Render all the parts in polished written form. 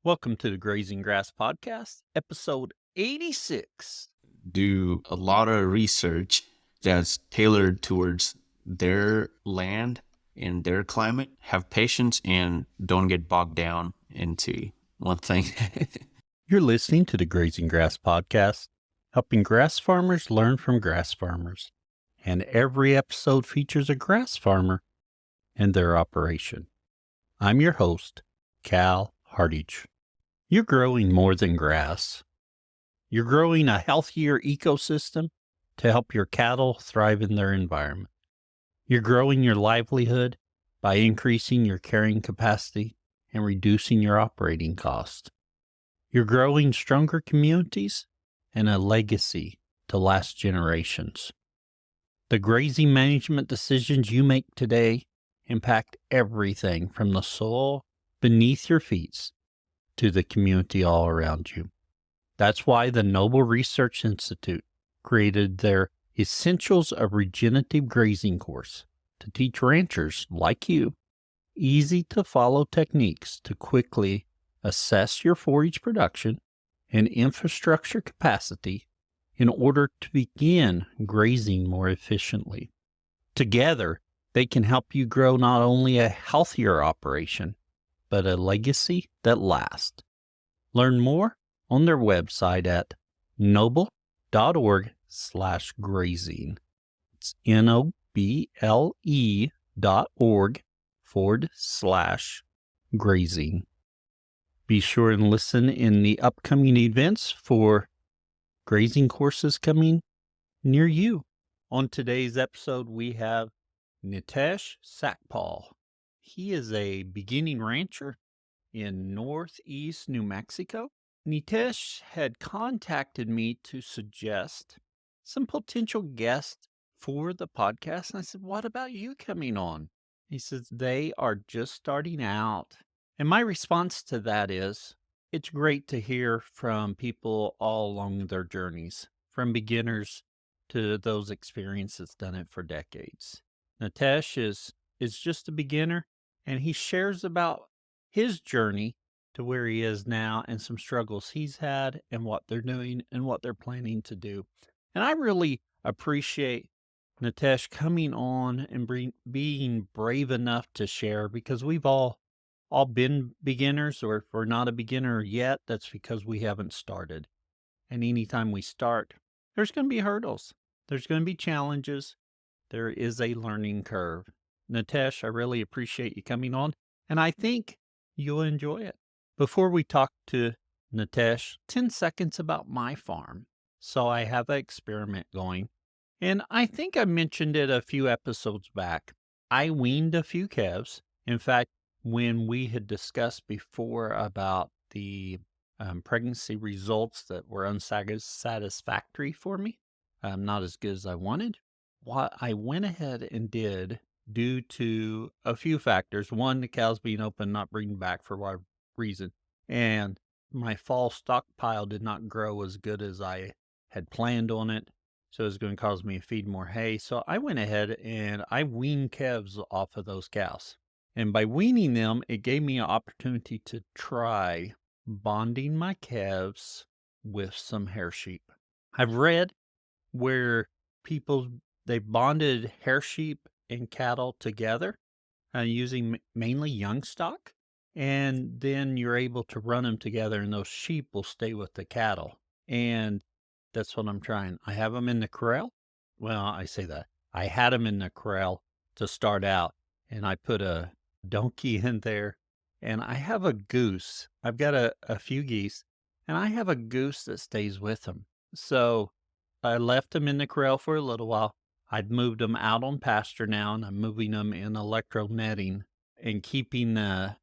Welcome to the Grazing Grass Podcast, episode 86. Do a lot of research that's tailored towards their land and their climate. Have patience and don't get bogged down into one thing. You're listening to the Grazing Grass Podcast, helping grass farmers learn from grass farmers. And every episode features a grass farmer and their operation. I'm your host, Cal Hardage. You're growing more than grass. You're growing a healthier ecosystem to help your cattle thrive in their environment. You're growing your livelihood by increasing your carrying capacity and reducing your operating cost. You're growing stronger communities and a legacy to last generations. The grazing management decisions you make today impact everything from the soil beneath your feet to the community all around you. That's why the Noble Research Institute created their Essentials of Regenerative Grazing course to teach ranchers like you easy-to-follow techniques to quickly assess your forage production and infrastructure capacity in order to begin grazing more efficiently. Together, they can help you grow not only a healthier operation, but a legacy that lasts. Learn more on their website at noble.org/grazing. It's noble.org/grazing. Be sure and listen in the upcoming events for grazing courses coming near you. On today's episode, we have Nitesh Sakpal. He is a beginning rancher in northeast New Mexico. Nitesh had contacted me to suggest some potential guests for the podcast. And I said, what about you coming on? He says, they are just starting out. And my response to that is, it's great to hear from people all along their journeys, from beginners to those experiences done it for decades. Nitesh is just a beginner, and he shares about his journey to where he is now and some struggles he's had and what they're doing and what they're planning to do. And I really appreciate Nitesh coming on and being brave enough to share, because we've all been beginners, or if we're not a beginner yet, that's because we haven't started. And anytime we start, there's going to be hurdles. There's going to be challenges. There is a learning curve. Nitesh, I really appreciate you coming on, and I think you'll enjoy it. Before we talk to Nitesh, 10 seconds about my farm. So I have an experiment going, and I think I mentioned it a few episodes back. I weaned a few calves. In fact, when we had discussed before about the pregnancy results that were unsatisfactory for me, not as good as I wanted, what I went ahead and did, due to a few factors. One, the cows being open, not breeding back for whatever reason, and my fall stockpile did not grow as good as I had planned on it, so it was going to cause me to feed more hay. So I went ahead and I weaned calves off of those cows. And by weaning them, it gave me an opportunity to try bonding my calves with some hair sheep. I've read where they bonded hair sheep and cattle together using mainly young stock, and then you're able to run them together, and those sheep will stay with the cattle. And that's what I'm trying. I have them in the corral. Well, I say that. I had them in the corral to start out, and I put a donkey in there, and I have a goose. I've got a few geese, and I have a goose that stays with them. So I left them in the corral for a little while. I'd moved them out on pasture now, and I'm moving them in electro netting and keeping the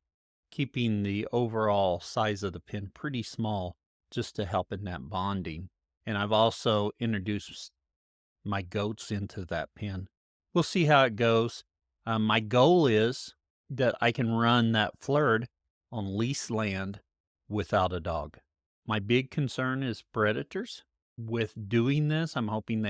overall size of the pen pretty small, just to help in that bonding. And I've also introduced my goats into that pen. We'll see how it goes. My goal is that I can run that flood on leased land without a dog. My big concern is predators. With doing this, I'm hoping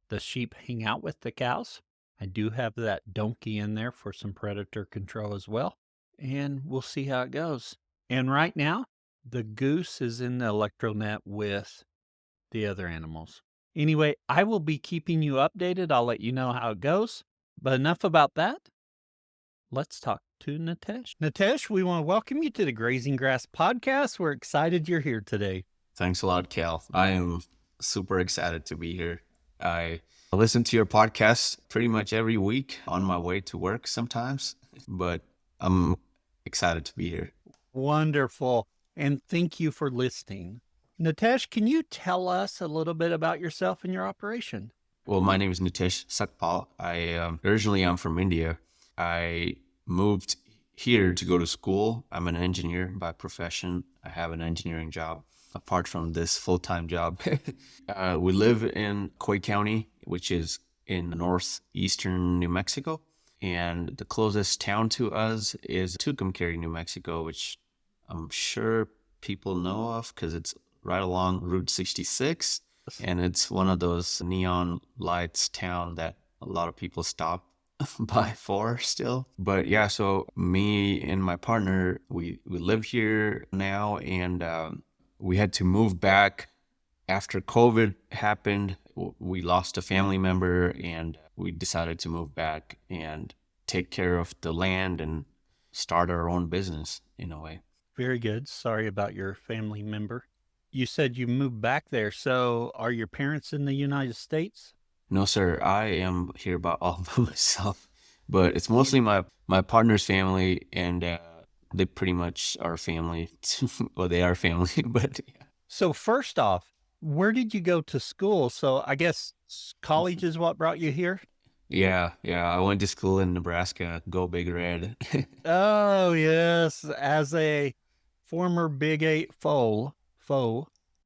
the sheep hang out with the cows. I do have that donkey in there for some predator control as well. And we'll see how it goes. And right now, The goose is in the electronet with the other animals. Anyway, I will be keeping you updated. I'll let you know how it goes. But enough about that. Let's talk to Nitesh. Nitesh, we want to welcome you to the Grazing Grass podcast. We're excited you're here today. Thanks a lot, Cal. I am super excited to be here. I listen to your podcast pretty much every week on my way to work sometimes, but I'm excited to be here. Wonderful. And thank you for listening. Nitesh, can you tell us a little bit about yourself and your operation? Well, my name is Nitesh Sakpal. Originally I'm from India. I moved here to go to school. I'm an engineer by profession. I have an engineering job apart from this full-time job. We live in Coy County, which is in northeastern New Mexico. And the closest town to us is Tucumcari, New Mexico, which I'm sure people know of because it's right along Route 66. And it's one of those neon lights town that a lot of people stop by for still. But yeah, so me and my partner, we live here now, and we had to move back after COVID happened. We lost a family member, and we decided to move back and take care of the land and start our own business in a way. Very good. Sorry about your family member. You said you moved back there. So are your parents in the United States? No, sir, I am here by all by myself, but it's mostly my partner's family, and they pretty much are family. Well, they are family, but So first off, where did you go to school? So I guess college is what brought you here? yeah, I went to school in Nebraska. Go Big Red. Oh, yes. As a former Big Eight foe,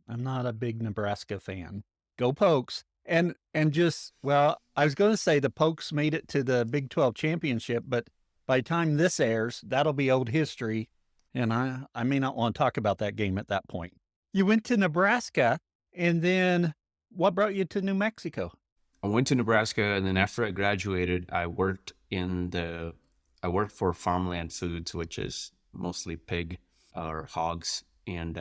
I'm not a big Nebraska fan. Go Pokes. And just, well, I was going to say the Pokes made it to the Big 12 championship, but by the time this airs, that'll be old history. And I may not want to talk about that game at that point. You went to Nebraska, and then what brought you to New Mexico? I went to Nebraska, and then after I graduated, I worked for Farmland Foods, which is mostly pig or hogs, and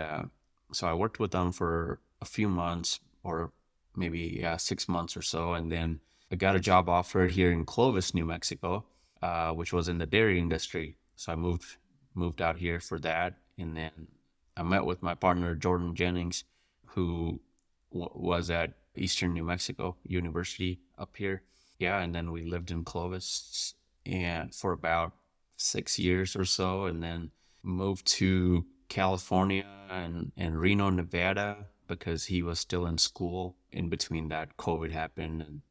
so I worked with them for a few months, or maybe 6 months or so, and then I got a job offer here in Clovis, New Mexico, which was in the dairy industry. So I moved out here for that, and then I met with my partner Jordan Jennings, who was at Eastern New Mexico University up here. Yeah, and then we lived in Clovis and for about 6 years or so, and then moved to California and Reno, Nevada, because he was still in school. In between that, COVID happened, and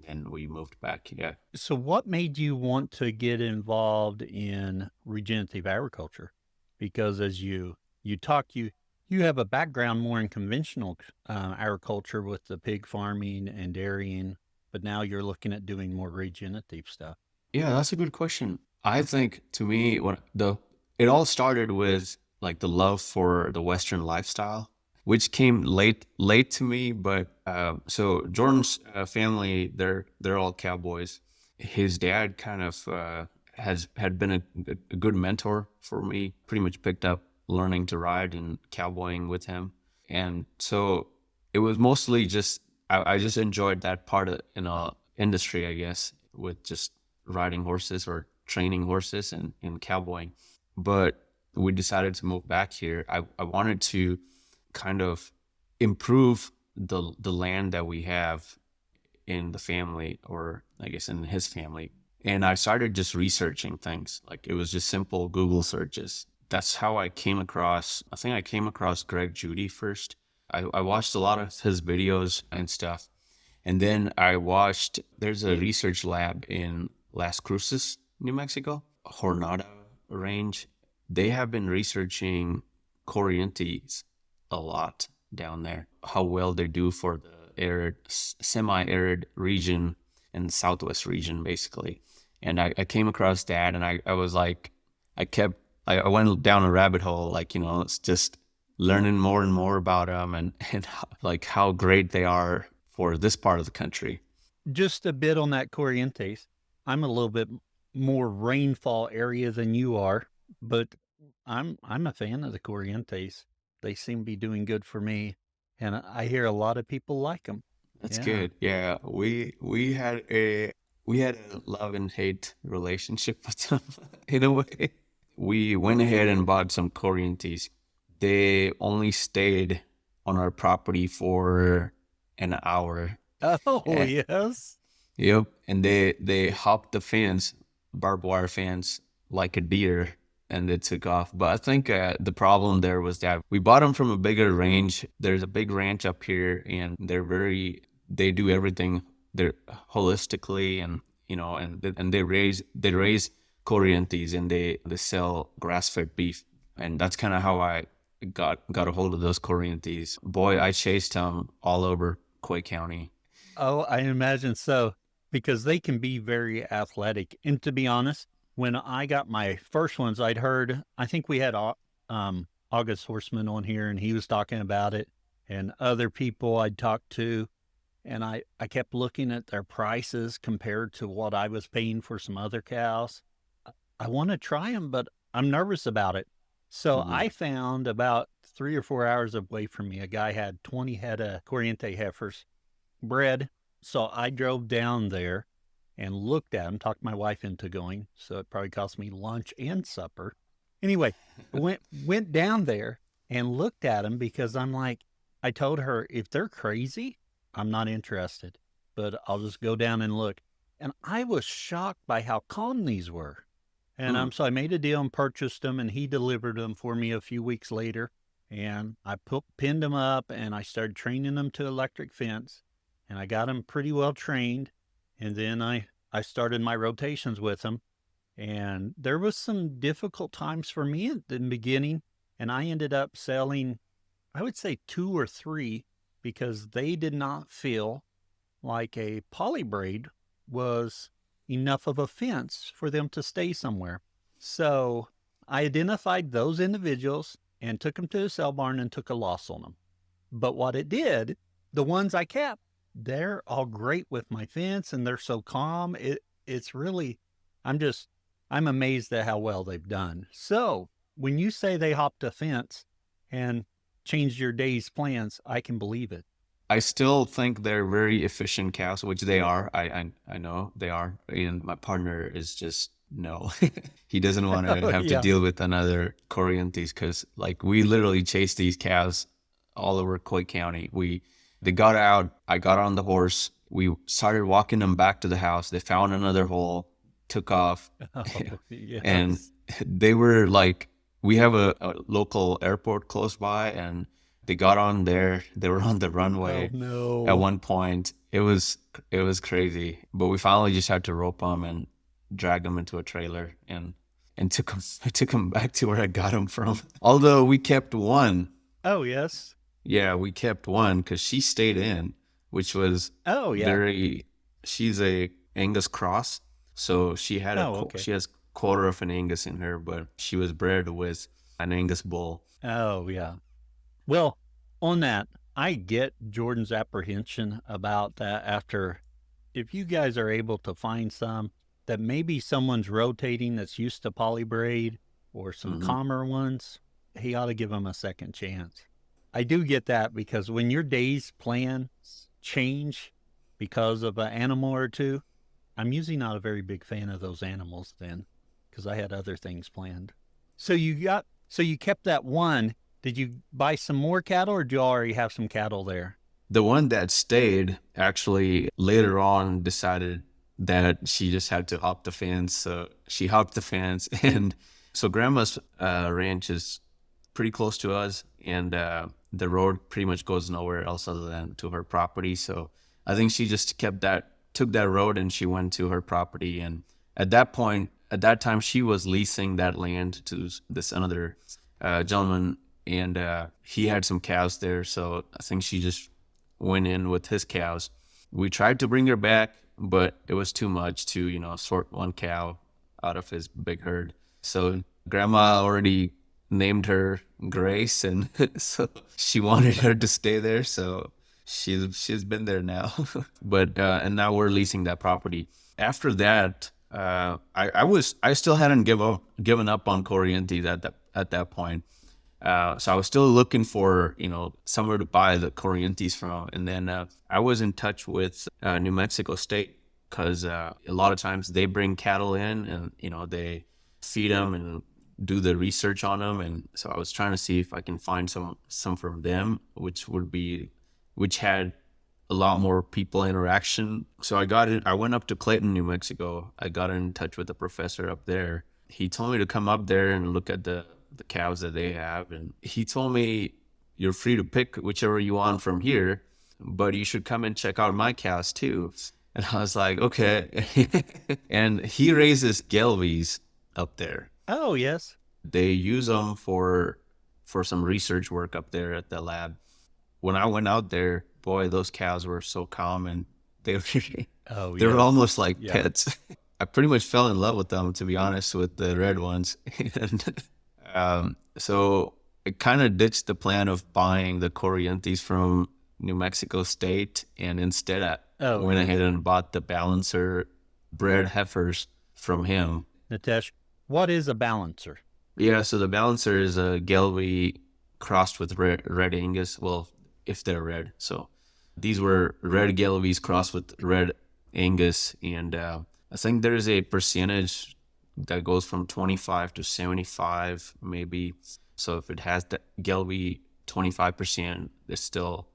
then we moved back. Yeah. So what made you want to get involved in regenerative agriculture? Because as you talk, you have a background more in conventional agriculture with the pig farming and dairying, but now you're looking at doing more regenerative stuff. Yeah, that's a good question. I think to me, it all started with like the love for the Western lifestyle, which came late to me. But so Jordan's family, they're all cowboys. His dad kind of had been a good mentor for me. Pretty much picked up learning to ride and cowboying with him, and so it was mostly just I just enjoyed that part of industry, I guess, with just riding horses or training horses and cowboying. But we decided to move back here. I wanted to kind of improve the land that we have in the family, or I guess in his family. And I started just researching things. Like it was just simple Google searches. That's how I came across, I think I came across Greg Judy first. I watched a lot of his videos and stuff. And then there's a research lab in Las Cruces, New Mexico, Jornada range. They have been researching Corrientes a lot down there, how well they do for the arid, semi-arid region and southwest region, basically. And I came across that, and I was like, I went down a rabbit hole, like, it's just learning more and more about them and like how great they are for this part of the country. Just a bit on that Corrientes. I'm a little bit more rainfall area than you are, but I'm a fan of the Corrientes. They seem to be doing good for me, and I hear a lot of people like them. That's Yeah. good. Yeah, we had a love and hate relationship with them in a way. We went ahead and bought some Korean teas. They only stayed on our property for an hour. Oh, Eh, yes. Yep, and they hopped the fence, barbed wire fence, like a deer, and they took off. But I think the problem there was that we bought them from a bigger range. There's a big ranch up here, and they do everything they're holistically, and they raise Corrientes, and they sell grass fed beef, and that's kind of how I got a hold of those Corrientes. Boy, I chased them all over Coy County. Oh, I imagine so, because they can be very athletic. And to be honest, when I got my first ones, I'd heard, I think we had August Horseman on here, and he was talking about it, and other people I'd talked to. And I kept looking at their prices compared to what I was paying for some other cows. I want to try them, but I'm nervous about it. So Mhm. I found about 3 or 4 hours away from me, a guy had 20 head of Corriente heifers bred. So I drove down there and looked at them, talked my wife into going. So it probably cost me lunch and supper. Anyway, went down there and looked at them because I'm like, I told her, if they're crazy, I'm not interested, but I'll just go down and look. And I was shocked by how calm these were. And Hmm. so I made a deal and purchased them, and he delivered them for me a few weeks later. And I pinned them up, and I started training them to electric fence, and I got them pretty well trained. And then I started my rotations with them, and there was some difficult times for me at the beginning, and I ended up selling, I would say 2 or 3, because they did not feel like a poly braid was enough of a fence for them to stay somewhere. So I identified those individuals and took them to the sale barn and took a loss on them. But what it did, the ones I kept, they're all great with my fence, and they're so calm. It's really, I'm just, I'm amazed at how well they've done. So when you say they hopped a fence and changed your day's plans, I can believe it. I still think they're very efficient cows, which they are. I know they are. And my partner is just no. He doesn't want to Oh, have to yeah. deal with another Corrientes because like we literally chased these cows all over Coy County. They got out, I got on the horse, we started walking them back to the house. They found another hole, took off, Oh, and yes. they were like, we have a local airport close by, and they got on there. They were on the Oh, runway at no. one point. It was crazy, but we finally just had to rope them and drag them into a trailer and took them. I took them back to where I got them from. Although we kept one. Oh, yes. Yeah, we kept one because she stayed in, which was Oh, yeah. very. She's a Angus cross, so Oh, okay. she has quarter of an Angus in her, but she was bred with an Angus bull. Oh, yeah. Well, on that, I get Jordan's apprehension about that after, if you guys are able to find some that maybe someone's rotating that's used to polybraid or some Hmm. calmer ones, he ought to give them a second chance. I do get that because when your day's plans change because of an animal or two, I'm usually not a very big fan of those animals then because I had other things planned. So you kept that one. Did you buy some more cattle, or do you already have some cattle there? The one that stayed actually later on decided that she just had to hop the fence. So she hopped the fence. And so grandma's ranch is pretty close to us. And the road pretty much goes nowhere else other than to her property. So I think she just took that road and she went to her property. And at that time, she was leasing that land to this another gentleman. And he had some cows there. So I think she just went in with his cows. We tried to bring her back, but it was too much to, sort one cow out of his big herd. So grandma already named her Grace, and so she wanted her to stay there. So she's been there now. But and now we're leasing that property. After that, I still hadn't given up on Corrientes at that point. So I was still looking for, somewhere to buy the Corrientes from. And then I was in touch with New Mexico State because a lot of times they bring cattle in and, they feed them and do the research on them. And so I was trying to see if I can find some from them, which had a lot more people interaction. So I went up to Clayton, New Mexico. I got in touch with the professor up there. He told me to come up there and look at the cows that they have. And he told me, you're free to pick whichever you want from here, but you should come and check out my cows too. And I was like, okay. And he raises Gelbviehs up there. Oh, yes. They use them for some research work up there at the lab. When I went out there, boy, those cows were so calm, and they were Oh, they were yes. almost like Yeah. pets. I pretty much fell in love with them, to be honest, with the red ones. And so I kind of ditched the plan of buying the Corrientes from New Mexico State, and instead I went ahead and bought the balancer bred heifers from him. Nitesh, what is a balancer? Yeah, so the balancer is a Gelbvieh crossed with red Angus. Well, if they're red. So these were red Gelbviehs crossed with red Angus. And I think there's a percentage that goes from 25 to 75, maybe. So if it has the Gelbvieh 25%, it's still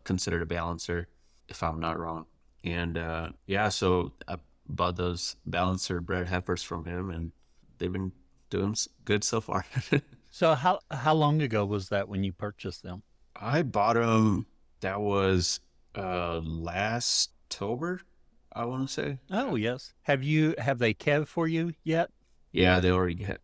considered a balancer, if I'm not wrong. And so I bought those balancer bred heifers from him, and they've been doing good so far. So how long ago was that when you purchased them? I bought them. That was last October, I want to say. Oh, yes. Have they calved for you yet? Yeah,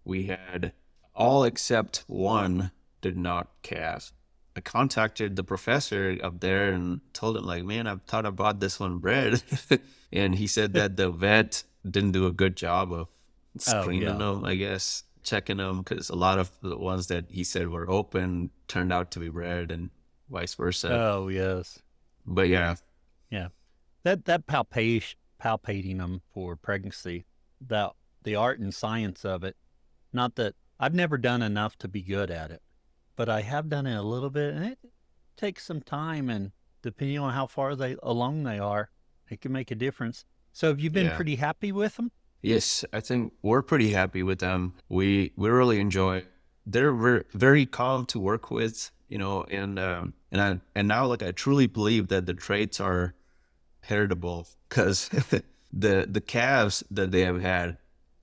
we had all except one did not calve. I contacted the professor up there and told him, like, man, I thought I bought this one bred. And he said that the vet didn't do a good job of screening them, I guess, checking them, because a lot of the ones that he said were open turned out to be bred and vice versa. Oh, yes. But yeah. That palpating them for pregnancy, the art and science of it. Not that I've never done enough to be good at it, but I have done it a little bit, and it takes some time, and depending on how far along they are, it can make a difference. So have you been pretty happy with them? Yes, I think we're pretty happy with them. We really enjoy. They're very calm to work with, and now, like, I truly believe that the traits are heritable, because the calves that they have had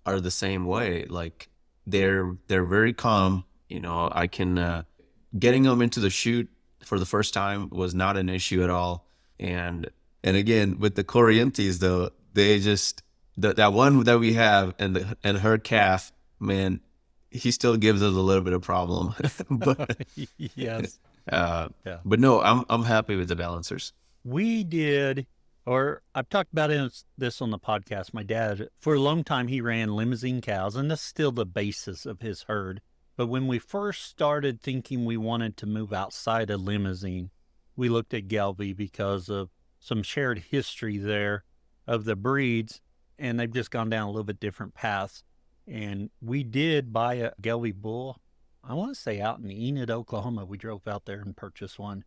are the same way. Like, they're very calm. I can getting them into the chute for the first time was not an issue at all. And again, with the Corrientes though, they just that one that we have and her calf, man, he still gives us a little bit of problem. But yes. But no, I'm happy with the balancers. We did, or I've talked about this on the podcast. My dad, for a long time, he ran limousine cows, and that's still the basis of his herd. But when we first started thinking we wanted to move outside of limousine, we looked at Gelbvieh because of some shared history there of the breeds, and they've just gone down a little bit different paths. And we did buy a Gelbvieh bull, I want to say out in Enid, Oklahoma. We drove out there and purchased one,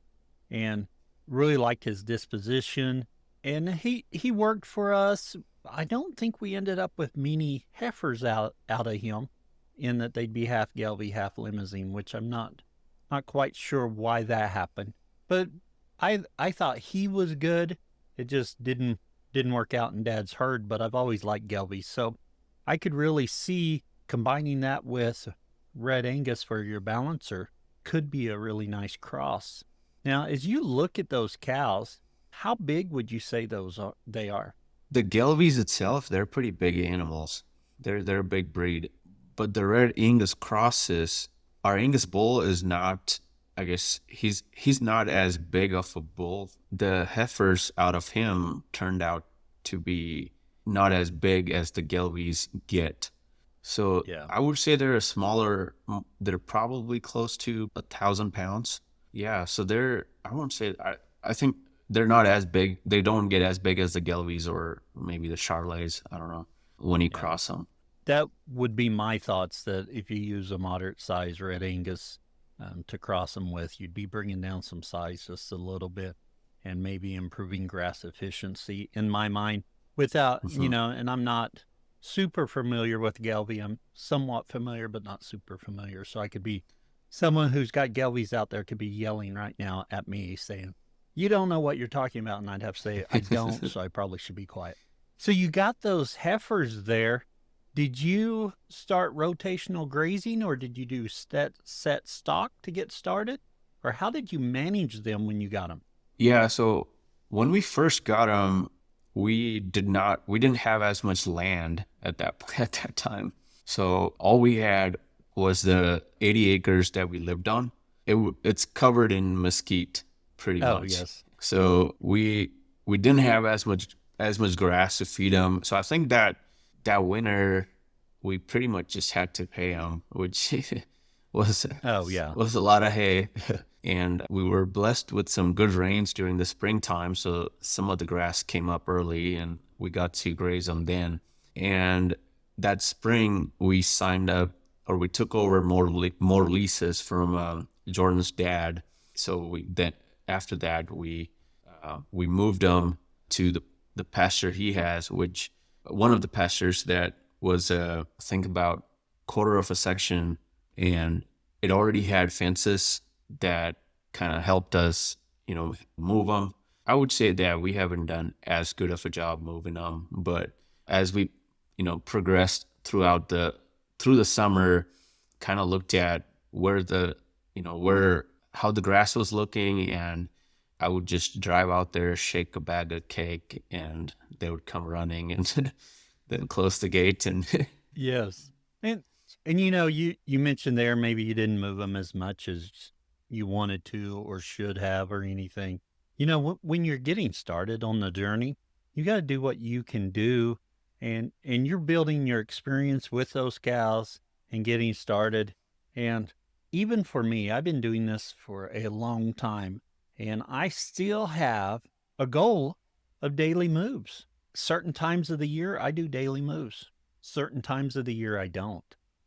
and really liked his disposition. And he worked for us. I don't think we ended up with many heifers out of him, in that they'd be half Gelbvieh, half limousine, which I'm not quite sure why that happened. But I thought he was good. It just didn't work out in Dad's herd, but I've always liked Gelbvieh. So I could really see combining that with Red Angus for your balancer could be a really nice cross. Now, as you look at those cows, how big would you say they are? The Gelbviehs itself, they're pretty big animals. They're a big breed. But the Red Angus crosses, our Angus bull is not, I guess, he's not as big of a bull. The heifers out of him turned out to be not as big as the Gelbviehs get. So I would say they're they're probably close to 1,000 pounds. Yeah, so I won't say, I think they're not as big. They don't get as big as the Gelbviehs or maybe the Charolais. I don't know, when you cross them. That would be my thoughts, that if you use a moderate size Red Angus, to cross them with. You'd be bringing down some size just a little bit and maybe improving grass efficiency in my mind without, Mhm. and I'm not super familiar with Gelbvieh. I'm somewhat familiar, but not super familiar. So I could be someone who's got Gelbviehs out there could be yelling right now at me saying, you don't know what you're talking about. And I'd have to say, I don't. So I probably should be quiet. So you got those heifers there. Did you start rotational grazing or did you do set stock to get started? Or how did you manage them when you got them? Yeah, so when we first got them, we didn't have as much land at that at that time. So all we had was the 80 acres that we lived on. It's covered in mesquite pretty Oh, much. yes. So we didn't have as much grass to feed them. So I think that winter we pretty much just had to pay them, which was Oh, yeah. was a lot of hay. And we were blessed with some good rains during the springtime, so some of the grass came up early and we got to graze them then. And that spring we signed up, or we took over more leases from Jordan's dad. So we then after that we moved them to the pasture he has, which one of the pastures that was I think about quarter of a section, and it already had fences that kind of helped us, move them. I would say that we haven't done as good of a job moving them, but as we, progressed through the summer, kind of looked at where where how the grass was looking, and I would just drive out there, shake a bag of cake, and they would come running and then close the gate and Yes. And you mentioned there maybe you didn't move them as much as you wanted to or should have or anything. When you're getting started on the journey, you got to do what you can do, and you're building your experience with those cows and getting started. And even for me, I've been doing this for a long time, and I still have a goal of daily moves. Certain times of the year, I do daily moves. Certain times of the year, I don't.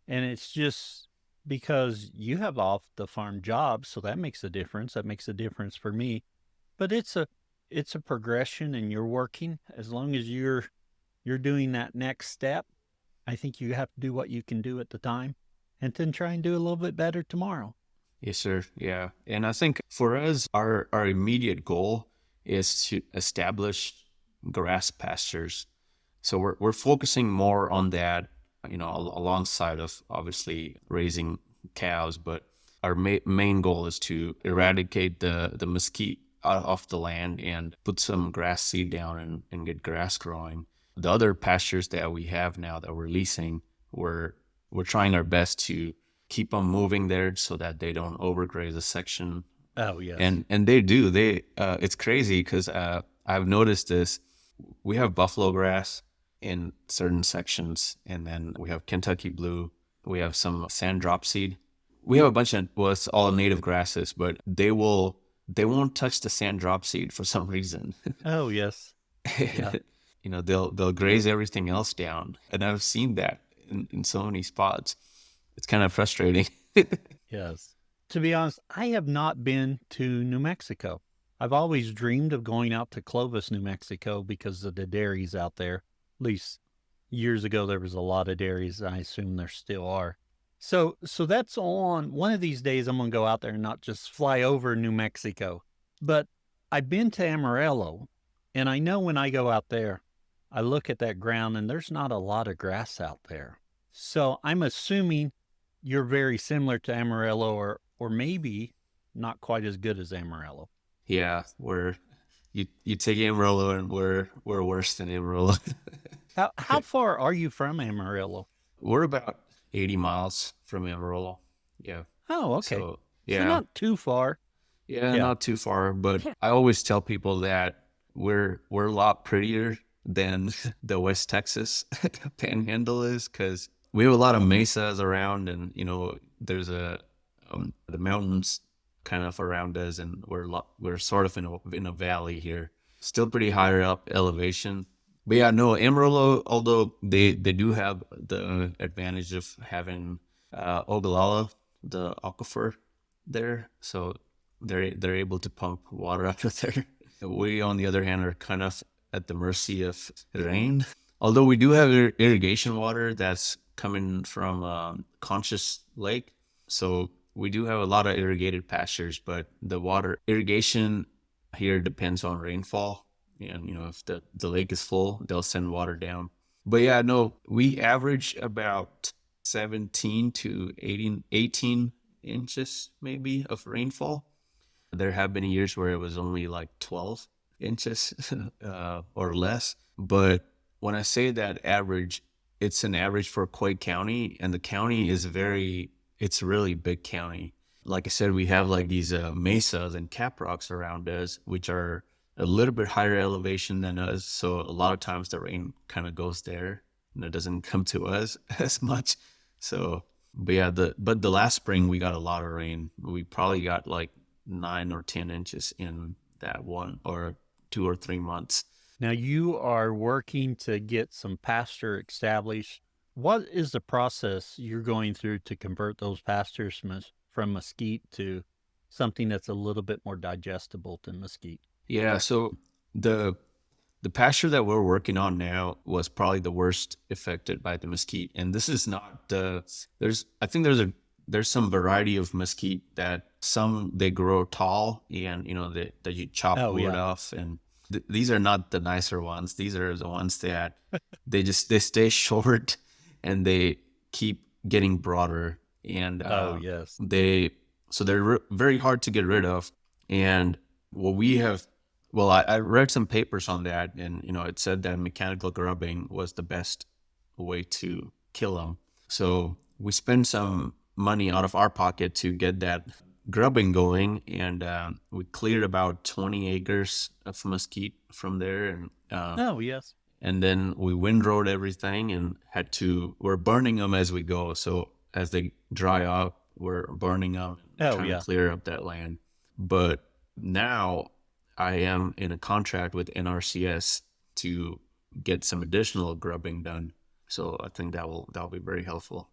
And it's just because you have off the farm job, so that makes a difference. That makes a difference for me. But it's a progression, and you're working as long as you're doing that next step. I think you have to do what you can do at the time and then try and do a little bit better tomorrow. Yes, sir. Yeah. And I think for us, our immediate goal is to establish grass pastures. So we're focusing more on that, alongside of obviously raising cows, but our main goal is to eradicate the mesquite out of the land and put some grass seed down and get grass growing. The other pastures that we have now that we're leasing, we're trying our best to keep them moving there so that they don't overgraze a section. Oh, yes. And they do. It's crazy because I've noticed this. We have buffalo grass in certain sections, and then we have Kentucky blue. We have some sand drop seed. We have a bunch of, well, it's all native grasses, but they won't touch the sand drop seed for some reason. Oh, yes. Yeah. They'll graze everything else down, and I've seen that in so many spots. It's kind of frustrating. Yes. To be honest, I have not been to New Mexico. I've always dreamed of going out to Clovis, New Mexico because of the dairies out there. At least years ago, there was a lot of dairies. I assume there still are. So that's on one of these days. I'm going to go out there and not just fly over New Mexico. But I've been to Amarillo, and I know when I go out there, I look at that ground and there's not a lot of grass out there. So I'm assuming you're very similar to Amarillo, or maybe not quite as good as Amarillo. Yeah, you take Amarillo and we're worse than Amarillo. How far are you from Amarillo? We're about 80 miles from Amarillo. Yeah. Oh, okay. So So yeah, not too far. yeah, Yeah. not too far. But I always tell people that we're a lot prettier than the West Texas Panhandle is, because we have a lot of mesas around, and there's the mountains kind of around us, and we're sort of in a valley here, still pretty higher up elevation. But yeah, no, Amarillo, although they do have the advantage of having Ogallala, the aquifer, there, so they're able to pump water out of there. We, on the other hand, are kind of at the mercy of rain. Although we do have irrigation water that's coming from Conscious Lake, so we do have a lot of irrigated pastures. But the water irrigation here depends on rainfall, and if the lake is full, they'll send water down. But yeah, no, we average about 17 to 18 inches maybe of rainfall. There have been years where it was only like 12 inches or less. But when I say that average, it's an average for Quake County, and the county is it's a really big county. Like I said, we have like these mesas and cap rocks around us, which are a little bit higher elevation than us. So a lot of times the rain kind of goes there and it doesn't come to us as much. So, but yeah, but the last spring we got a lot of rain. We probably got like 9 or 10 inches in that 1 or 2 or 3 months. Now you are working to get some pasture established. What is the process you're going through to convert those pastures from mesquite to something that's a little bit more digestible than mesquite? Yeah, so the the pasture that we're working on now was probably the worst affected by the mesquite. And this is not I think there's some variety of mesquite that some they grow tall and that you chop Oh, wood yeah. off, and these are not the nicer ones. These are the ones that they stay short and they keep getting broader, and Oh, yes. they're very hard to get rid of. And what we have well, I read some papers on that, and it said that mechanical grubbing was the best way to kill them. So we spent some money out of our pocket to get that grubbing going, and we cleared about 20 acres of mesquite from there, Oh, yes. and then we windrowed everything and we're burning them as we go. So as they dry up, we're burning them and Oh, trying to yeah. clear up that land. But now I am in a contract with NRCS to get some additional grubbing done. So I think that'll be very helpful.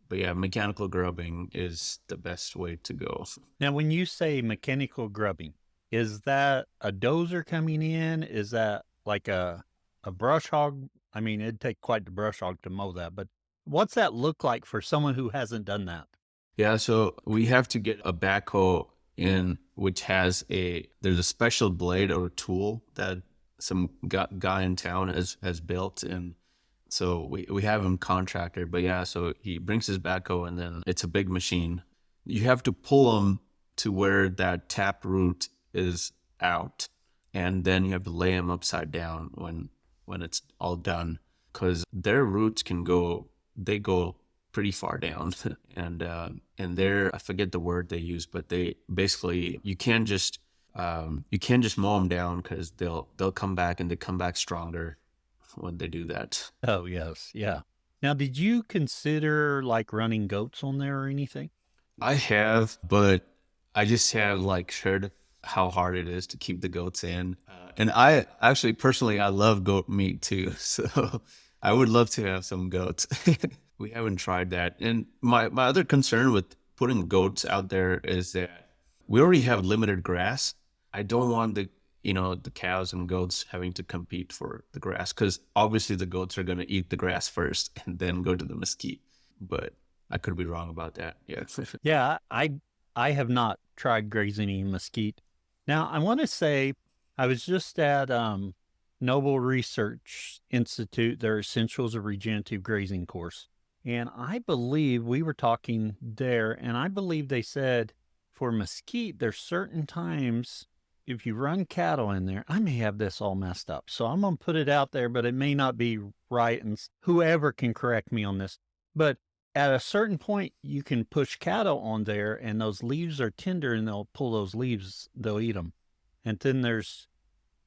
But yeah, mechanical grubbing is the best way to go. Now, when you say mechanical grubbing, is that a dozer coming in? Is that like a brush hog? I mean, it'd take quite the brush hog to mow that, but what's that look like for someone who hasn't done that? Yeah, so we have to get a backhoe in, which there's a special blade or tool that some guy in town has built, and so we have him contracted. But yeah, so he brings his backhoe, and then it's a big machine. You have to pull them to where that tap root is out, and then you have to lay them upside down when it's all done, because their roots they go pretty far down, and they're, I forget the word they use, but they basically you can't just mow them down, because they'll come back, and they come back stronger when they do that. Oh, yes. Yeah. Now, did you consider like running goats on there or anything? I have, but I just have like heard how hard it is to keep the goats in, and I actually personally I love goat meat too, so I would love to have some goats. We haven't tried that, and my other concern with putting goats out there is that we already have limited grass. I don't want the cows and goats having to compete for the grass, because obviously the goats are going to eat the grass first and then go to the mesquite. But I could be wrong about that. Yeah. Yeah, I have not tried grazing any mesquite. Now, I want to say I was just at Noble Research Institute, their Essentials of Regenerative Grazing course. And I believe we were talking there, and I believe they said for mesquite, there's certain times if you run cattle in there, I may have this all messed up. So I'm going to put it out there, but it may not be right. And whoever can correct me on this. But at a certain point, you can push cattle on there, and those leaves are tender, and they'll pull those leaves, they'll eat them. And then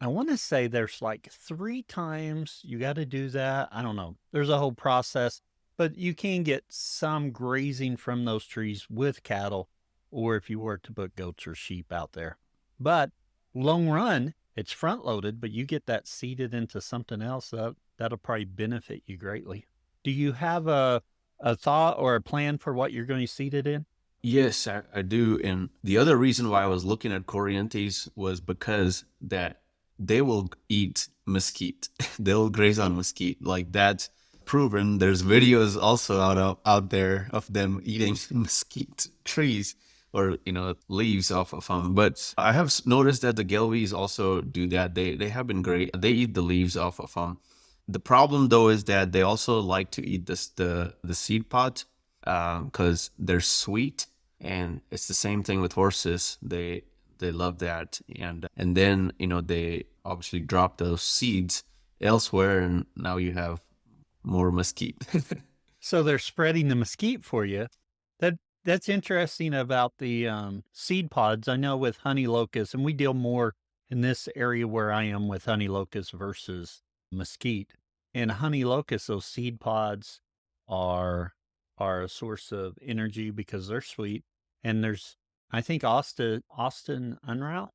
I want to say there's like 3 times you got to do that. I don't know. There's a whole process, but you can get some grazing from those trees with cattle, or if you were to put goats or sheep out there. But long run, it's front loaded, but you get that seeded into something else that'll probably benefit you greatly. Do you have a thought or a plan for what you're going to seed it in? Yes, I do. And the other reason why I was looking at Corrientes was because that they will eat mesquite. They'll graze on mesquite. Like that's proven. There's videos also out there of them eating mesquite trees or leaves off of them. But I have noticed that the Gelbviehs also do that. They have been great. They eat the leaves off of them. The problem though is that they also like to eat the seed pod because they're sweet, and it's the same thing with horses. They love that, and then they obviously drop those seeds elsewhere, and now you have more mesquite. So they're spreading the mesquite for you. That's interesting about the seed pods. I know with honey locust, and we deal more in this area where I am with honey locust versus mesquite. And honey locust, those seed pods are are a source of energy because they're sweet. And there's, I think Austin Unroute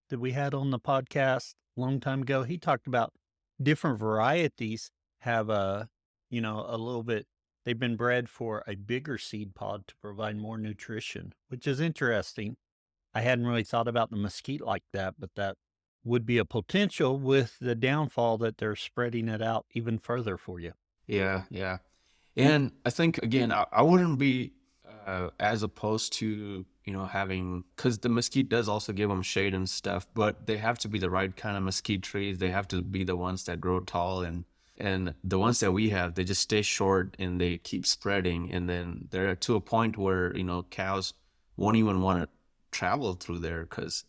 that we had on the podcast a long time ago. He talked about different varieties have a little bit, they've been bred for a bigger seed pod to provide more nutrition, which is interesting. I hadn't really thought about the mesquite like that, but that would be a potential with the downfall that they're spreading it out even further for you. Yeah, yeah. And I think again, I wouldn't be as opposed to having, because the mesquite does also give them shade and stuff, but they have to be the right kind of mesquite trees. They have to be the ones that grow tall, and the ones that we have, they just stay short and they keep spreading, and then they're to a point where cows won't even want to travel through there because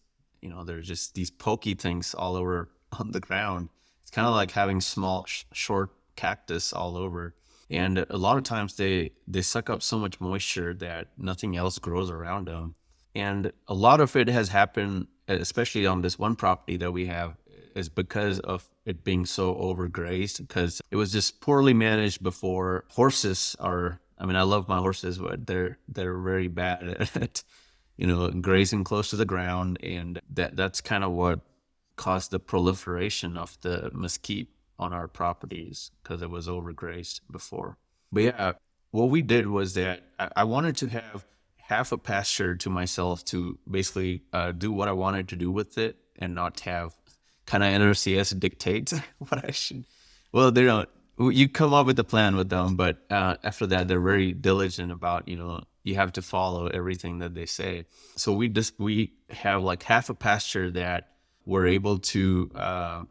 there's just these pokey things all over on the ground. It's kind of like having small short cactus all over, and a lot of times they suck up so much moisture that nothing else grows around them. And a lot of it has happened, especially on this one property that we have, is because of it being so overgrazed, because it was just poorly managed before. Horses are, I mean, I love my horses, but they're very bad at grazing close to the ground, and that's kind of what caused the proliferation of the mesquite on our properties, because it was overgrazed before. But yeah, what we did was that I wanted to have half a pasture to myself to basically do what I wanted to do with it and not have kind of NRCS dictate what I should. Well, they don't. You come up with a plan with them, but after that, they're very diligent about you have to follow everything that they say. So we have like half a pasture that we're able to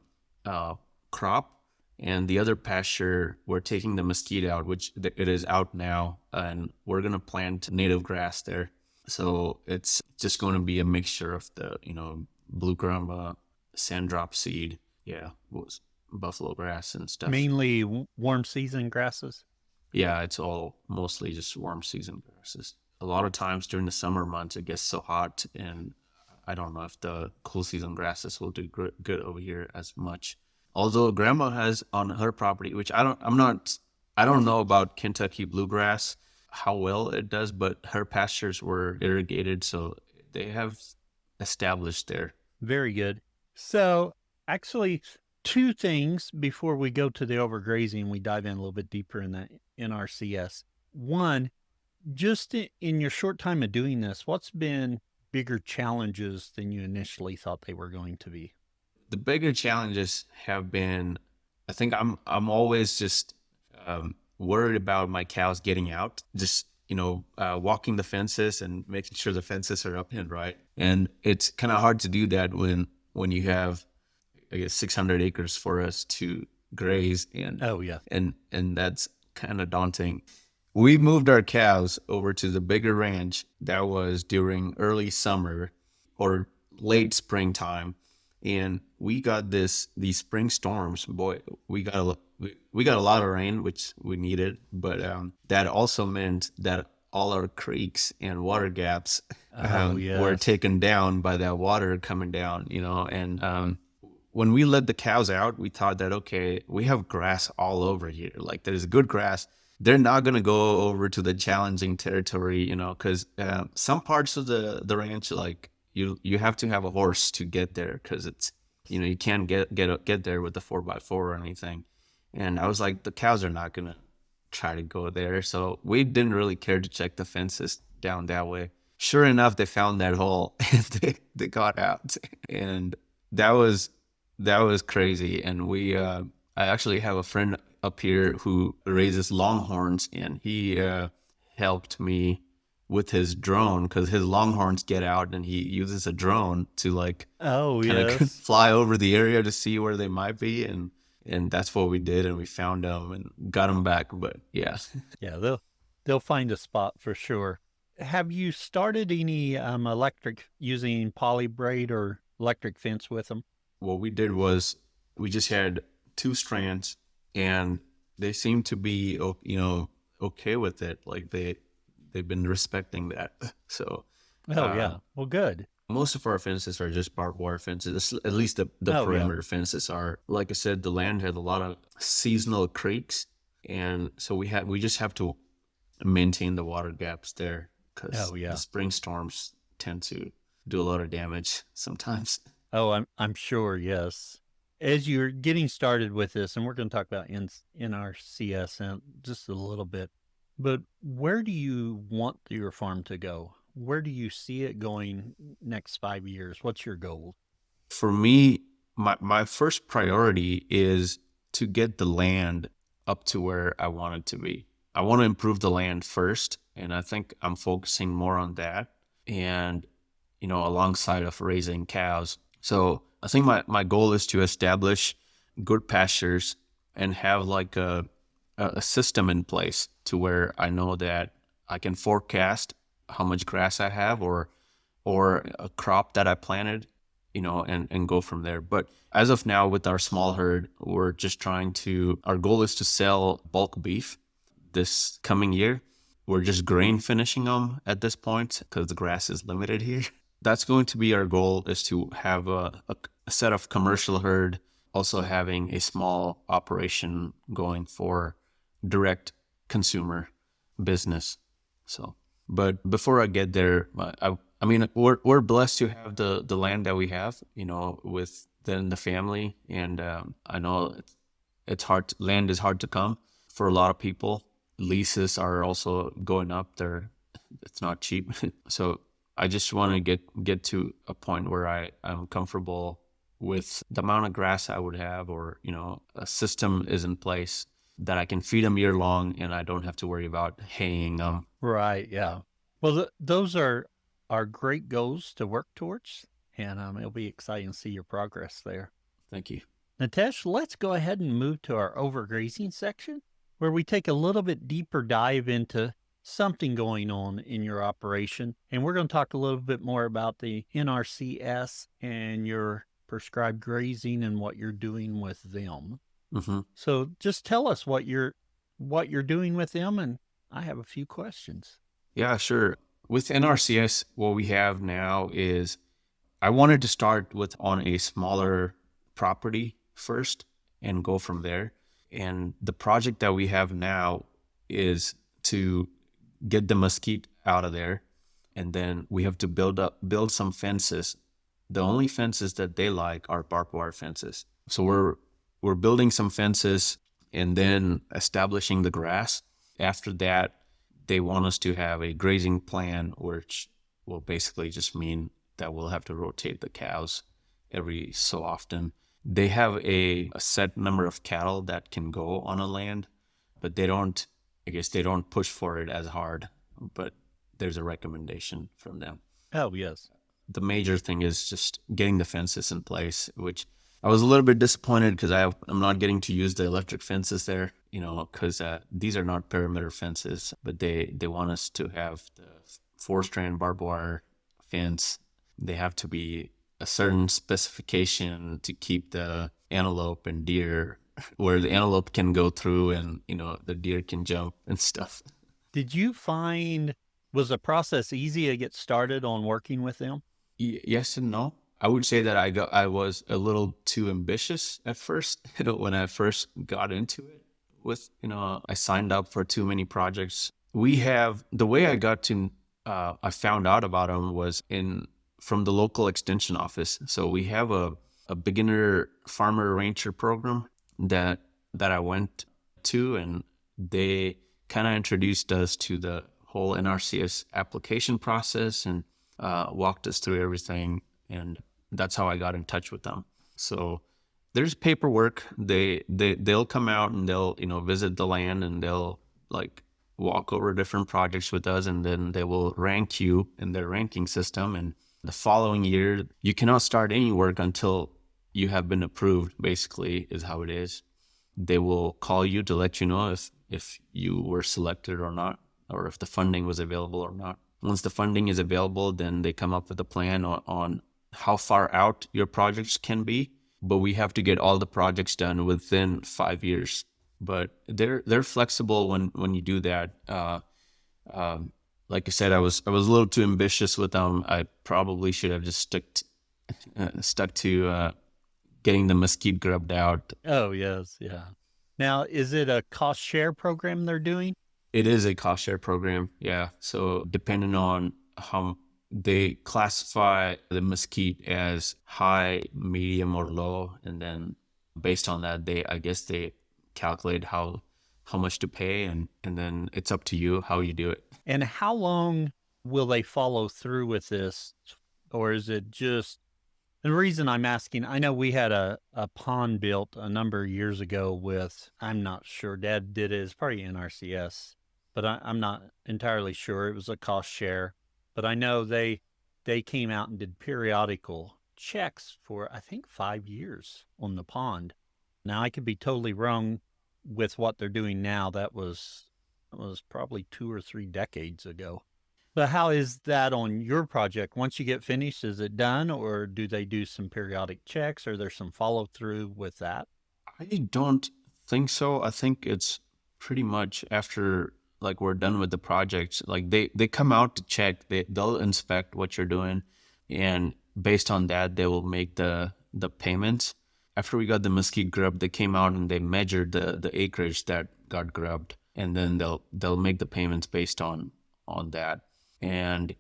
crop, and the other pasture we're taking the mesquite out, which it is out now, and we're gonna plant native grass there. So it's just going to be a mixture of the blue gramba, sand drop seed, yeah, was buffalo grass and stuff. Mainly warm season grasses. Yeah, it's all mostly just warm season grasses. A lot of times during the summer months, it gets so hot, and I don't know if the cool season grasses will do good over here as much. Although grandma has on her property, which I don't know about Kentucky bluegrass, how well it does, but her pastures were irrigated, so they have established there. Very good. So, actually, two things before we go to the overgrazing, we dive in a little bit deeper in that NRCS. One, just in your short time of doing this, what's been bigger challenges than you initially thought they were going to be? The bigger challenges have been, I think I'm always just worried about my cows getting out, just walking the fences and making sure the fences are up and right. And it's kind of hard to do that when you have, I guess, 600 acres for us to graze, Oh, yeah. and that's kind of daunting. We moved our cows over to the bigger ranch. That was during early summer or late springtime, and we got these spring storms. Boy, we got a lot of rain, which we needed, but that also meant that all our creeks and water gaps Oh, were yes. taken down by that water coming down. And when we let the cows out, we thought that, okay, we have grass all over here. Like there's good grass. They're not going to go over to the challenging territory, because some parts of the ranch, like you have to have a horse to get there, because it's, you can't get there with the 4x4 or anything. And I was like, the cows are not going to try to go there. So we didn't really care to check the fences down that way. Sure enough, they found that hole and they got out, and that was crazy. And I actually have a friend up here who raises longhorns, and he helped me with his drone because his longhorns get out, and he uses a drone to like Oh, kind of yes. fly over the area to see where they might be, and that's what we did, and we found them and got them back. But yeah, Yeah, they'll find a spot for sure. Have you started any electric using poly braid or electric fence with them? what we did was we just had two strands, and they seemed to be okay with it. Like they've been respecting that. So Oh, yeah. Well, good. most of our fences are just barbed wire fences. At least the Oh, yeah. perimeter fences are. Like I said, the land had a lot of seasonal creeks, and so we just have to maintain the water gaps there because Oh, yeah. the spring storms tend to do a lot of damage sometimes. Oh, I'm sure, yes. As you're getting started with this, and we're going to talk about NRCS in just a little bit, but where do you want your farm to go? Where do you see it going next 5 years? What's your goal? For me, my first priority is to get the land up to where I want it to be. I want to improve the land first, and I think I'm focusing more on that, and alongside of raising cows. So I think my goal is to establish good pastures and have like a system in place to where I know that I can forecast how much grass I have or a crop that I planted, and go from there. But as of now, with our small herd, we're just our goal is to sell bulk beef this coming year. We're just grain finishing them at this point because the grass is limited here. That's going to be our goal, is to have a set of commercial herd, also having a small operation going for direct consumer business. So, but before I get there, I mean, we're blessed to have the land that we have, within the family, and I know it's hard. Land is hard to come for a lot of people. Leases are also going up. It's not cheap. So I just want to get to a point where I'm comfortable with the amount of grass I would have, or a system is in place that I can feed them year long, and I don't have to worry about haying them. Right, yeah. Well, those are great goals to work towards, and it'll be exciting to see your progress there. Thank you. Nitesh, let's go ahead and move to our overgrazing section, where we take a little bit deeper dive into something going on in your operation. And we're going to talk a little bit more about the NRCS and your prescribed grazing and what you're doing with them. Mm-hmm. So just tell us what you're doing with them, and I have a few questions. Yeah, sure. With NRCS, what we have now is I wanted to start on a smaller property first and go from there. And the project that we have now is to get the mesquite out of there, and then we have to build some fences. The only fences that they like are barbed wire fences. So we're building some fences and then establishing the grass. After that, they want us to have a grazing plan, which will basically just mean that we'll have to rotate the cows every so often. They have a set number of cattle that can go on a land, but they don't push for it as hard, but there's a recommendation from them. Oh, yes. The major thing is just getting the fences in place, which I was a little bit disappointed because I'm not getting to use the electric fences there, because these are not perimeter fences, but they want us to have the 4-strand barbed wire fence. They have to be a certain specification to keep the antelope and deer, where the antelope can go through and the deer can jump and stuff. Did you find, was the process easy to get started on working with them? Yes and no. I would say that I was a little too ambitious at first. When I first got into it, I signed up for too many projects. The way I found out about them was from the local extension office. So we have a beginner farmer rancher program that I went to, and they kind of introduced us to the whole NRCS application process and walked us through everything. And that's how I got in touch with them. So there's paperwork. They'll come out and they'll, visit the land, and they'll like walk over different projects with us, and then they will rank you in their ranking system. And the following year, you cannot start any work until you have been approved, basically, is how it is. They will call you to let you know if you were selected or not, or if the funding was available or not. Once the funding is available, then they come up with a plan on how far out your projects can be. But we have to get all the projects done within 5 years. But they're flexible when you do that. Like I said, I was a little too ambitious with them. I probably should have just stuck to getting the mesquite grubbed out. Oh, yes. Yeah. Now, is it a cost share program they're doing? It is a cost share program. Yeah. So depending on how they classify the mesquite as high, medium, or low, and then based on that, I guess they calculate how much to pay, and then it's up to you how you do it. And how long will they follow through with this? Or is it just, the reason I'm asking, I know we had a pond built a number of years ago with, I'm not sure, Dad did it, it's probably NRCS, but I'm not entirely sure. It was a cost share, but I know they came out and did periodical checks for, I think, 5 years on the pond. Now, I could be totally wrong with what they're doing now. That was probably 2 or 3 decades ago. But how is that on your project? Once you get finished, is it done, or do they do some periodic checks, or there's some follow through with that? I don't think so. I think it's pretty much after like we're done with the project. Like they come out to check. They'll inspect what you're doing, and based on that, they will make the payments. After we got the mesquite grubbed, they came out and they measured the acreage that got grubbed, and then they'll make the payments based on that. And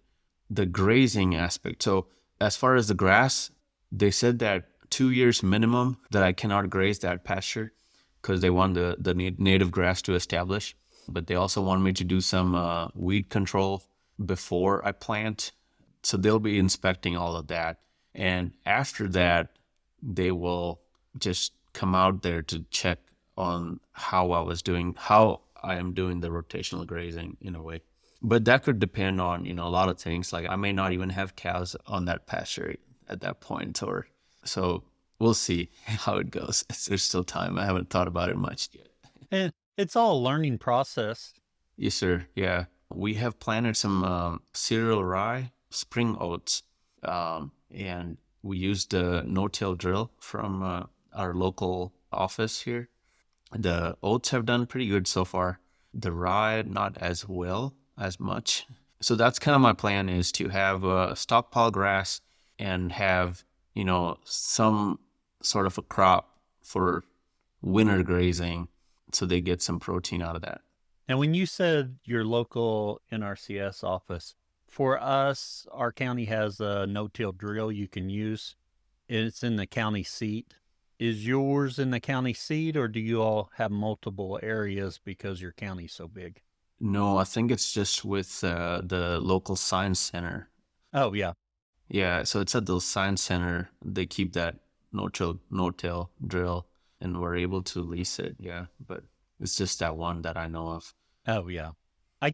the grazing aspect. So as far as the grass, they said that 2 years minimum that I cannot graze that pasture because they want the native grass to establish. But they also want me to do some weed control before I plant. So they'll be inspecting all of that. And after that, they will just come out there to check on how I am doing the rotational grazing in a way. But that could depend on, a lot of things. Like I may not even have cows on that pasture at that point, so we'll see how it goes. There's still time. I haven't thought about it much yet. And it's all a learning process. Yes, sir. Yeah. We have planted some cereal rye, spring oats, and we used a no-till drill from our local office here. The oats have done pretty good so far. The rye, not as much. So that's kind of my plan, is to have a stockpile grass and have, some sort of a crop for winter grazing so they get some protein out of that. And when you said your local NRCS office, for us, our county has a no-till drill you can use. It's in the county seat. Is yours in the county seat, or do you all have multiple areas because your county's so big? No, I think it's just with the local science center. Oh, yeah. Yeah, so it's at the science center. They keep that no-till drill, and we're able to lease it. Yeah, but it's just that one that I know of. Oh, yeah. I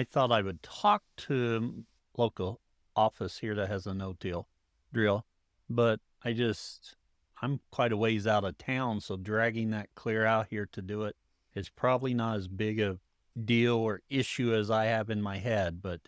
thought I would talk to local office here that has a no-till drill, but I'm quite a ways out of town, so dragging that clear out here to do it is probably not as big a deal or issue as I have in my head, but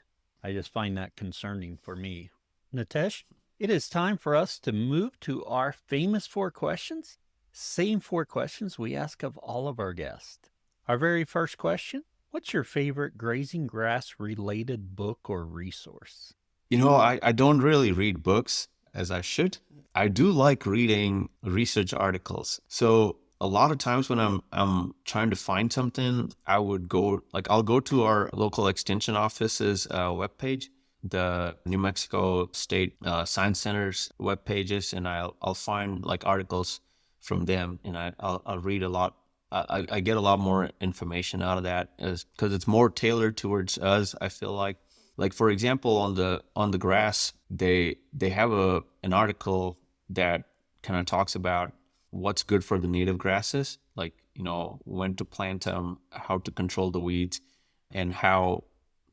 I just find that concerning for me. Nitesh, it is time for us to move to our famous 4 questions. Same 4 questions we ask of all of our guests. Our very first question: what's your favorite grazing grass related book or resource? I don't really read books as I should. I do like reading research articles. So a lot of times when I'm trying to find something, I'll go to our local extension office's webpage, the New Mexico State Science Center's web pages, and I'll find like articles from them, and I'll read a lot I get a lot more information out of that because it's more tailored towards us. I feel like for example, on the grass, they have an article that kind of talks about what's good for the native grasses, like when to plant them, how to control the weeds, and how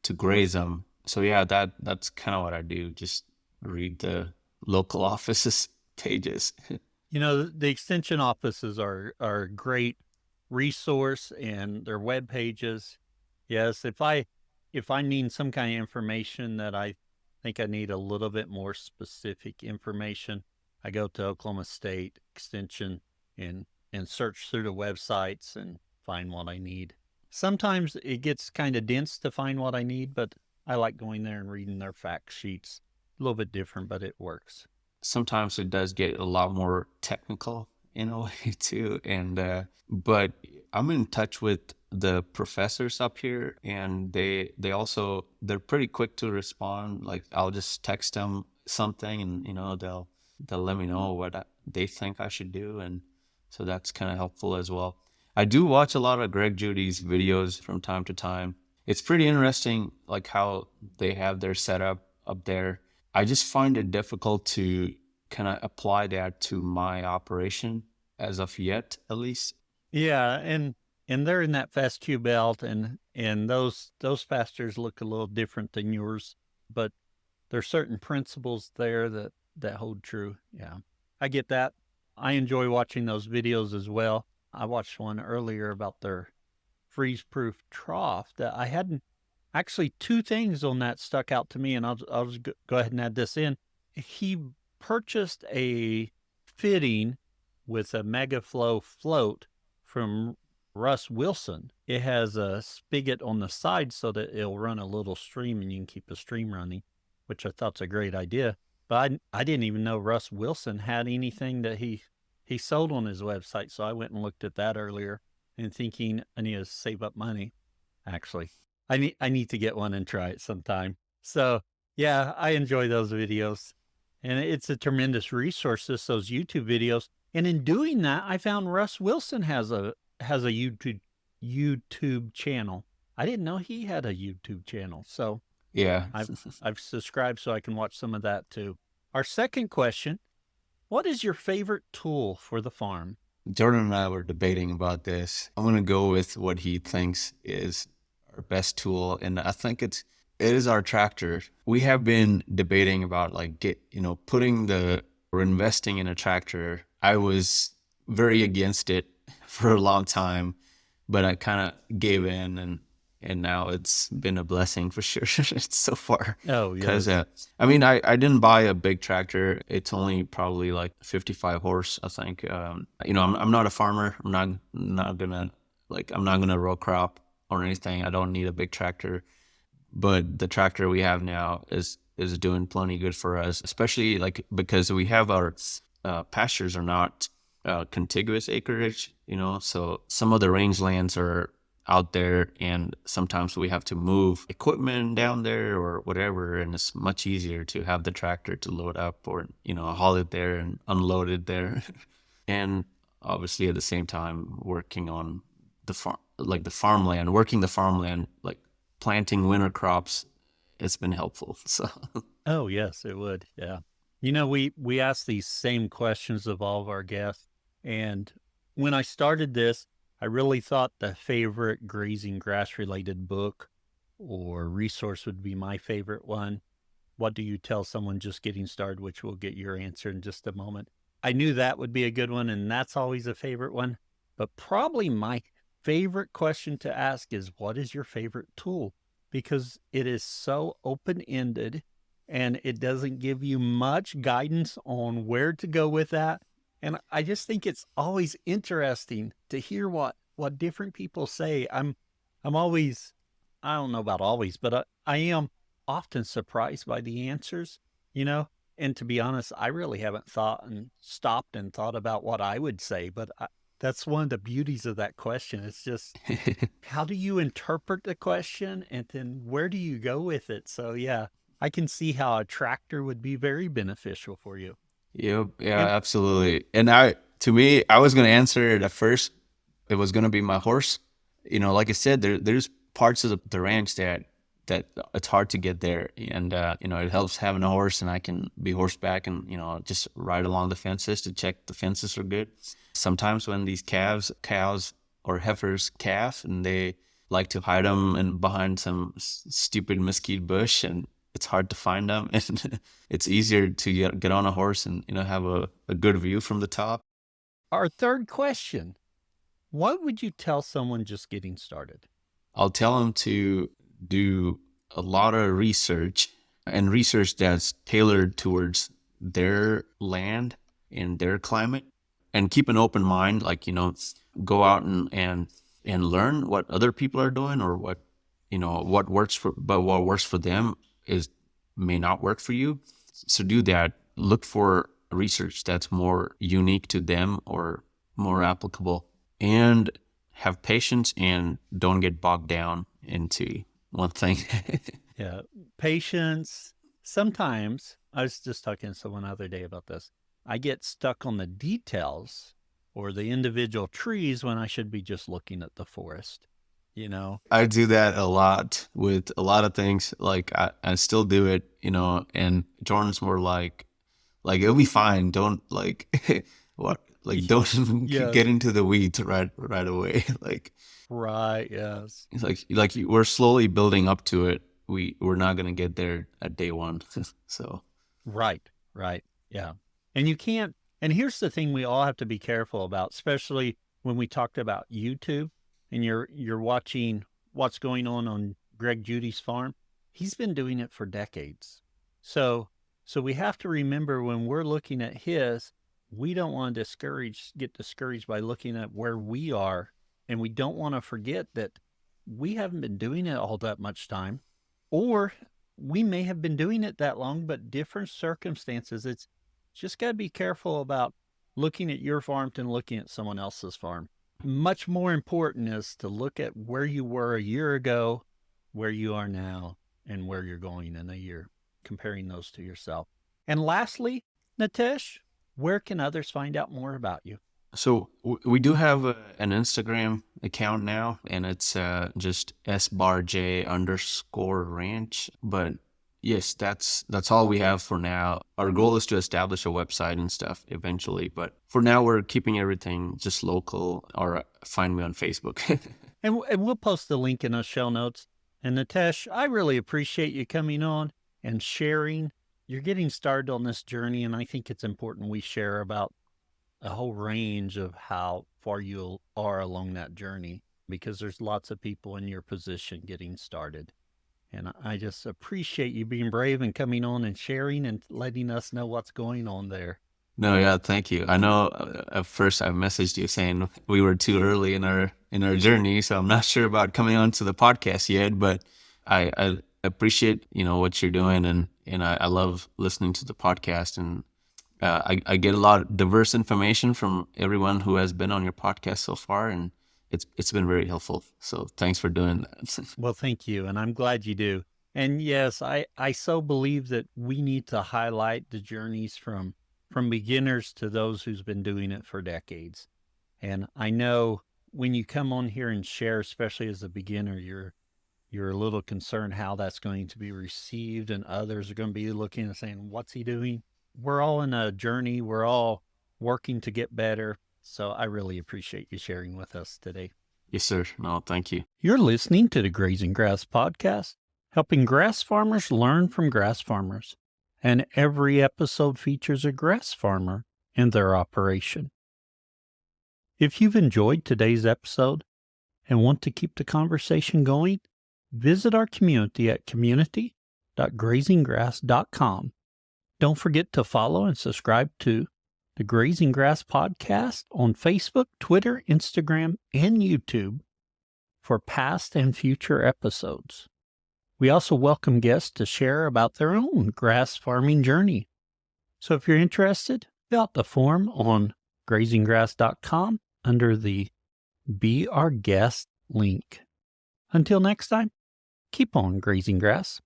to graze them. So yeah, that's kind of what I do. Just read the local offices pages. The extension offices are a great resource, and their web pages. Yes, if I need some kind of information that I think I need a little bit more specific information, I go to Oklahoma State Extension and search through the websites and find what I need. Sometimes it gets kind of dense to find what I need, but I like going there and reading their fact sheets. A little bit different, but it works. Sometimes it does get a lot more technical in a way too. And but I'm in touch with the professors up here, and they're pretty quick to respond. Like I'll just text them something, and they'll let me know what they think I should do, and so that's kind of helpful as well. I do watch a lot of Greg Judy's videos from time to time. It's pretty interesting, like how they have their setup up there. I just find it difficult to kind of apply that to my operation as of yet, at least. Yeah, and they're in that fescue belt, and those pastures look a little different than yours, but there's certain principles there that hold true. Yeah, I get that. I enjoy watching those videos as well. I watched one earlier about their freeze-proof trough that I hadn't actually. Two things on that stuck out to me, and I'll just go ahead and add this in. He purchased a fitting with a MegaFlow float from Russ Wilson. It has a spigot on the side so that it'll run a little stream and you can keep the stream running, which I thought's a great idea. But I didn't even know Russ Wilson had anything that he sold on his website, so I went and looked at that earlier and thinking I need to save up money. Actually, I need to get one and try it sometime. So yeah, I enjoy those videos, and it's a tremendous resource. Those YouTube videos, and in doing that, I found Russ Wilson has a YouTube channel. I didn't know he had a YouTube channel, so Yeah. I've subscribed so I can watch some of that too. Our second question: what is your favorite tool for the farm? Jordan and I were debating about this. I'm gonna go with what he thinks is our best tool, and I think it is our tractor. We have been debating about like putting or investing in a tractor. I was very against it for a long time, but I kind of gave in, and now it's been a blessing for sure so far. Oh, Because yes. I didn't buy a big tractor. It's only probably like 55 horse, I think. I'm not a farmer. I'm not gonna row crop or anything. I don't need a big tractor. But the tractor we have now is doing plenty good for us, especially like because we have our pastures are not contiguous acreage, so some of the rangelands are out there, and sometimes we have to move equipment down there or whatever, and it's much easier to have the tractor to load up or haul it there and unload it there. And obviously at the same time working on working the farmland, like planting winter crops, it's been helpful. So Oh, yes, it would. Yeah. We ask these same questions of all of our guests. And when I started this, I really thought the favorite grazing grass related book or resource would be my favorite one. What do you tell someone just getting started, which we'll get your answer in just a moment. I knew that would be a good one, and that's always a favorite one. But probably my favorite question to ask is, what is your favorite tool? Because it is so open ended and it doesn't give you much guidance on where to go with that. And I just think it's always interesting to hear what different people say. I'm always, I don't know about always, but I am often surprised by the answers, you know? And to be honest, I really haven't thought and stopped and thought about what I would say, but that's one of the beauties of that question. It's just, how do you interpret the question and then where do you go with it? So yeah, I can see how a tractor would be very beneficial for you. yep, yeah, And absolutely. And to me, I was going to answer it at first, it was going to be my horse. Like I said, there's parts of the ranch that it's hard to get there. And, it helps having a horse, and I can be horseback and, just ride along the fences to check the fences are good. Sometimes when these cows or heifers calf, and they like to hide them behind some stupid mesquite bush, and it's hard to find them. And it's easier to get on a horse and, have a good view from the top. Our third question, what would you tell someone just getting started? I'll tell them to do a lot of research, and research that's tailored towards their land and their climate, and keep an open mind. Like, go out and learn what other people are doing, or what works for them may not work for you. So do that. Look for research that's more unique to them or more applicable, and have patience and don't get bogged down into one thing. Yeah. Patience. Sometimes, I was just talking to someone the other day about this. I get stuck on the details or the individual trees when I should be just looking at the forest, I do that a lot with a lot of things. Like I still do it, and Jordan's more like it'll be fine. Don't what, don't Yes. get into the weeds right away. Right. Yes. It's we're slowly building up to it. We're not going to get there at day one. So Right. Yeah. And you can't, and here's the thing we all have to be careful about, especially when we talked about YouTube and you're watching what's going on Greg Judy's farm. He's been doing it for decades. So we have to remember when we're looking at his, we don't want to get discouraged by looking at where we are. And we don't want to forget that we haven't been doing it all that much time, or we may have been doing it that long, but different circumstances. It's just got to be careful about looking at your farm and looking at someone else's farm. Much more important is to look at where you were a year ago, where you are now, and where you're going in a year, comparing those to yourself. And lastly, Nitesh, where can others find out more about you? So we do have an Instagram account now, and it's just _ranch. But yes, that's all we have for now. Our goal is to establish a website and stuff eventually, but for now we're keeping everything just local. Or find me on Facebook. And we'll post the link in the show notes. And Nitesh, I really appreciate you coming on and sharing. You're getting started on this journey, and I think it's important we share about a whole range of how far you are along that journey, because there's lots of people in your position getting started. And I just appreciate you being brave and coming on and sharing and letting us know what's going on there. No, yeah, thank you. I know at first I messaged you saying we were too early in our journey, so I'm not sure about coming on to the podcast yet, but I appreciate, what you're doing, and I love listening to the podcast, and I get a lot of diverse information from everyone who has been on your podcast so far, and it's been very helpful. So thanks for doing that. Well, thank you. And I'm glad you do. And yes, I so believe that we need to highlight the journeys from beginners to those who's been doing it for decades. And I know when you come on here and share, especially as a beginner, you're a little concerned how that's going to be received, and others are going to be looking and saying, what's he doing? We're all in a journey. We're all working to get better. So I really appreciate you sharing with us today. Yes, sir. No, thank you. You're listening to the Grazing Grass Podcast, helping grass farmers learn from grass farmers. And every episode features a grass farmer and their operation. If you've enjoyed today's episode and want to keep the conversation going, visit our community at community.grazinggrass.com. Don't forget to follow and subscribe to the Grazing Grass Podcast on Facebook, Twitter, Instagram, and YouTube for past and future episodes. We also welcome guests to share about their own grass farming journey. So if you're interested, fill out the form on grazinggrass.com under the Be Our Guest link. Until next time, keep on grazing grass.